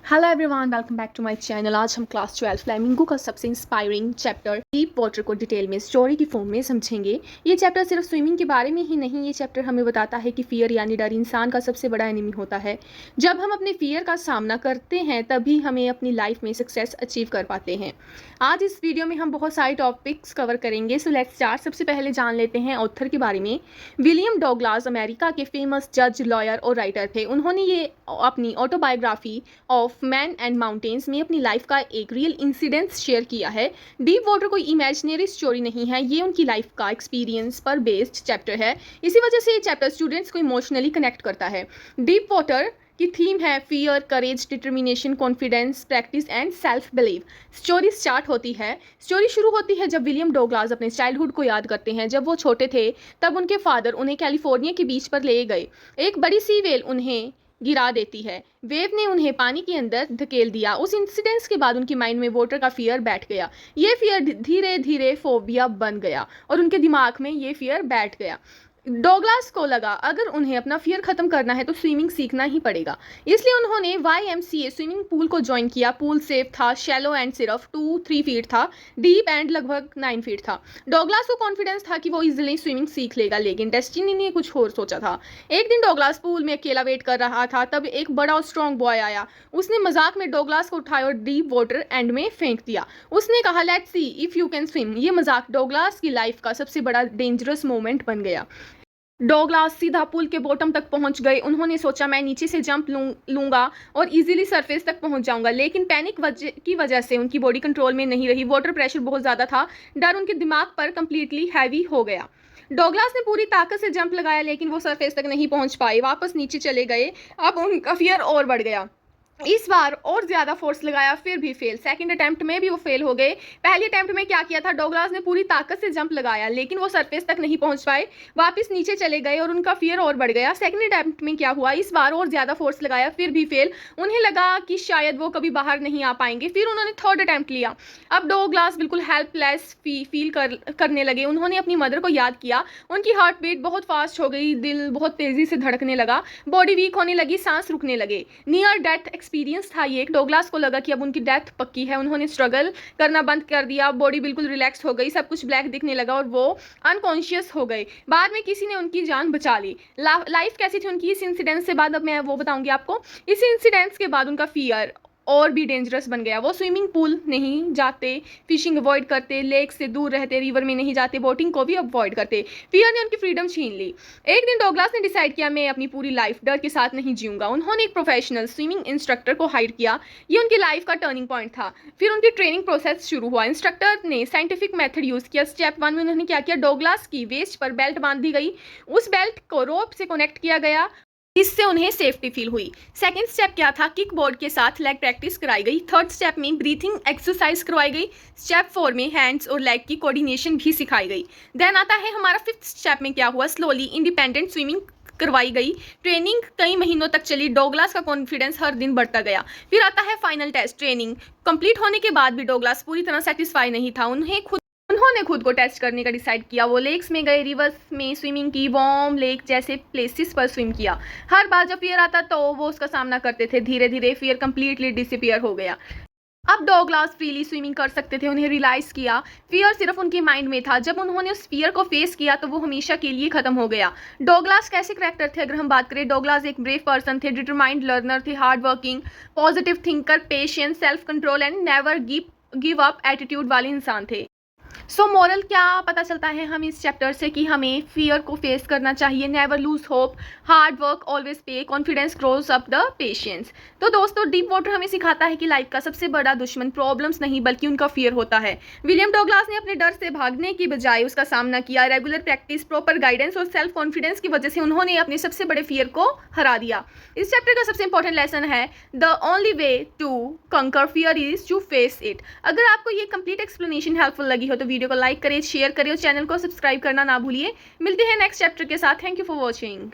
Hello everyone, welcome back to my channel. आज हम class 12 Flamingo का सबसे इंस्पायरिंग चैप्टर डीप वाटर को डिटेल में स्टोरी की फॉर्म में समझेंगे। ये चैप्टर सिर्फ स्विमिंग के बारे में ही नहीं, ये चैप्टर हमें बताता है कि फियर यानी डर इंसान का सबसे बड़ा एनिमी होता है। जब हम अपने फियर का सामना करते हैं तभी हमें अपनी लाइफ में सक्सेस अचीव कर पाते हैं। आज इस वीडियो में हम बहुत सारे टॉपिक्स कवर करेंगे। So let's start. सबसे पहले जान लेते हैं ऑथर के बारे में। विलियम डॉगलास अमेरिका के फेमस जज, लॉयर और राइटर थे। उन्होंने ये अपनी autobiography of man and mountains में अपनी लाइफ का एक रियल इंसिडेंस शेयर किया है। डीप वाटर कोई इमेजिनरी स्टोरी नहीं है, ये उनकी लाइफ का एक्सपीरियंस पर बेस्ड चैप्टर है। इसी वजह से ये चैप्टर स्टूडेंट्स को इमोशनली कनेक्ट करता है। डीप वाटर की थीम है fear, courage, determination, confidence, practice and self believe. Story शुरू होती है जब विलियम डॉगलास अपने चाइल्डहुड को याद करते हैं। जब वो छोटे थे तब उनके फादर उन्हें कैलिफोर्निया के बीच पर ले गए। एक बड़ी सी वेल उन्हें गिरा देती है। वेव ने उन्हें पानी के अंदर धकेल दिया। उस इंसिडेंस के बाद उनके माइंड में वाटर का फियर बैठ गया। ये फियर धीरे धीरे फोबिया बन गया और उनके दिमाग में ये फियर बैठ गया। डॉगलास को लगा अगर उन्हें अपना फियर खत्म करना है तो स्विमिंग सीखना ही पड़ेगा। इसलिए उन्होंने YMCA स्विमिंग पूल को ज्वाइन किया। पूल सेफ था, शैलो एंड सिर्फ 2-3 फीट था, डीप एंड लगभग 9 फीट था। डॉगलास को कॉन्फिडेंस था कि वो इजीली स्विमिंग सीख लेगा, लेकिन डेस्टिनी ने कुछ और सोचा था। एक दिन डॉगलास पूल में अकेला वेट कर रहा था, तब एक बड़ा और स्ट्रॉन्ग बॉय आया। उसने मजाक में डॉगलास को उठाया और डीप वाटर एंड में फेंक दिया। उसने कहा, let's see if you can swim. ये मजाक डॉगलास की लाइफ का सबसे बड़ा डेंजरस मोमेंट बन गया। डॉगलास सीधा पुल के बॉटम तक पहुंच गए। उन्होंने सोचा मैं नीचे से जंप लूंगा और इजीली सरफेस तक पहुंच जाऊंगा, लेकिन पैनिक की वजह से उनकी बॉडी कंट्रोल में नहीं रही। वाटर प्रेशर बहुत ज़्यादा था, डर उनके दिमाग पर कंप्लीटली हैवी हो गया। डॉगलास ने पूरी ताकत से जंप लगाया, लेकिन वो सरफेस तक नहीं पहुंच पाए, वापस नीचे चले गए। अब उनका फियर और बढ़ गया। इस बार और ज्यादा फोर्स लगाया, फिर भी फेल। सेकंड अटेम्प्ट में भी वो फेल हो गए। पहले अटेम्प्ट में क्या किया था, डॉगलास ने पूरी ताकत से जंप लगाया, लेकिन वो सरफेस तक नहीं पहुंच पाए, वापस नीचे चले गए और उनका फियर और बढ़ गया। सेकंड अटेम्प्ट में क्या हुआ, इस बार और ज्यादा फोर्स लगाया, फिर भी फेल। उन्हें लगा कि शायद वो कभी बाहर नहीं आ पाएंगे। फिर उन्होंने थर्ड अटेम्प्ट लिया। अब डॉगलास बिल्कुल हेल्पलेस फील करने लगे। उन्होंने अपनी मदर को याद किया। उनकी हार्ट बीट बहुत फास्ट हो गई, दिल बहुत तेजी से धड़कने लगा, बॉडी वीक होने लगी, सांस रुकने लगे। नियर डेथ एक्सपीरियंस था ये। डॉगलास को लगा कि अब उनकी डेथ पक्की है। उन्होंने स्ट्रगल करना बंद कर दिया, बॉडी बिल्कुल रिलैक्स हो गई, सब कुछ ब्लैक दिखने लगा और वो अनकॉन्शियस हो गए। बाद में किसी ने उनकी जान बचा ली। लाइफ कैसी थी उनकी इस इंसिडेंट से बाद, अब मैं वो बताऊंगी आपको। इस इंसिडेंट के बाद उनका फियर और भी डेंजरस बन गया। वो स्विमिंग पूल नहीं जाते, फिशिंग अवॉइड करते, लेक से दूर रहते, रिवर में नहीं जाते, बोटिंग को भी अवॉइड करते। फियर ने उनकी फ्रीडम छीन ली। एक दिन डॉगलास ने डिसाइड किया मैं अपनी पूरी लाइफ डर के साथ नहीं जीऊंगा। उन्होंने एक प्रोफेशनल स्विमिंग इंस्ट्रक्टर को हायर किया। ये उनकी लाइफ का टर्निंग पॉइंट था। फिर उनकी ट्रेनिंग प्रोसेस शुरू हुआ। इंस्ट्रक्टर ने साइंटिफिक मेथड यूज किया। स्टेप 1 में उन्होंने क्या किया, डॉगलास की वेस्ट पर बेल्ट बांध दी गई। उस बेल्ट को रोप से कनेक्ट किया गया, इससे उन्हें सेफ्टी फील हुई। सेकंड स्टेप क्या था, किक बोर्ड के साथ लेग प्रैक्टिस कराई गई। थर्ड स्टेप में ब्रीथिंग एक्सरसाइज करवाई गई। स्टेप 4 में हैंड्स और लेग की कोऑर्डिनेशन भी सिखाई गई। देन आता है हमारा फिफ्थ स्टेप में क्या हुआ, स्लोली इंडिपेंडेंट स्विमिंग करवाई गई। ट्रेनिंग कई महीनों तक चली। डॉगलास का कॉन्फिडेंस हर दिन बढ़ता गया। फिर आता है फाइनल टेस्ट। ट्रेनिंग कंप्लीट होने के बाद भी डॉगलास पूरी तरह सेटिस्फाई नहीं था। उन्होंने खुद को टेस्ट करने का डिसाइड किया। वो लेक्स में गए, रिवर्स में स्विमिंग की, वार्म लेक जैसे प्लेसेस पर स्विम किया। हर बार जब फियर आता तो वो उसका सामना करते थे। धीरे धीरे फियर कंप्लीटली डिसअपीयर हो गया। अब डॉगलास फ्रीली स्विमिंग कर सकते थे। उन्हें रियलाइज किया फियर सिर्फ उनके माइंड में था। जब उन्होंने उस फियर को फेस किया तो वो हमेशा के लिए खत्म हो गया। डॉगलास कैसे करैक्टर थे अगर हम बात करें, डॉगलास एक ब्रेव पर्सन थे, डिटरमाइंड लर्नर थे, hard working, positive thinker, patience, self control and never give up attitude वाले इंसान थे। सो मोरल क्या पता चलता है हम इस चैप्टर से कि हमें फियर को फेस करना चाहिए। Never lose hope, hard work always पे, confidence grows up the patience. तो दोस्तों, डीप वाटर हमें सिखाता है कि लाइफ का सबसे बड़ा दुश्मन प्रॉब्लम्स नहीं बल्कि उनका फियर होता है। विलियम डॉगलास ने अपने डर से भागने की बजाय उसका सामना किया। रेगुलर प्रैक्टिस, प्रॉपर गाइडेंस और सेल्फ कॉन्फिडेंस की वजह से उन्होंने अपने सबसे बड़े फियर को हरा दिया। इस चैप्टर का सबसे इंपॉर्टेंट लेसन है, the only way to conquer fear is to face it. अगर आपको ये कंप्लीट एक्सप्लेनेशन हेल्पफुल लगी हो तो वीडियो को लाइक करिए, शेयर करिए और चैनल को सब्सक्राइब करना ना भूलिए। मिलते हैं नेक्स्ट चैप्टर के साथ। Thank you for watching.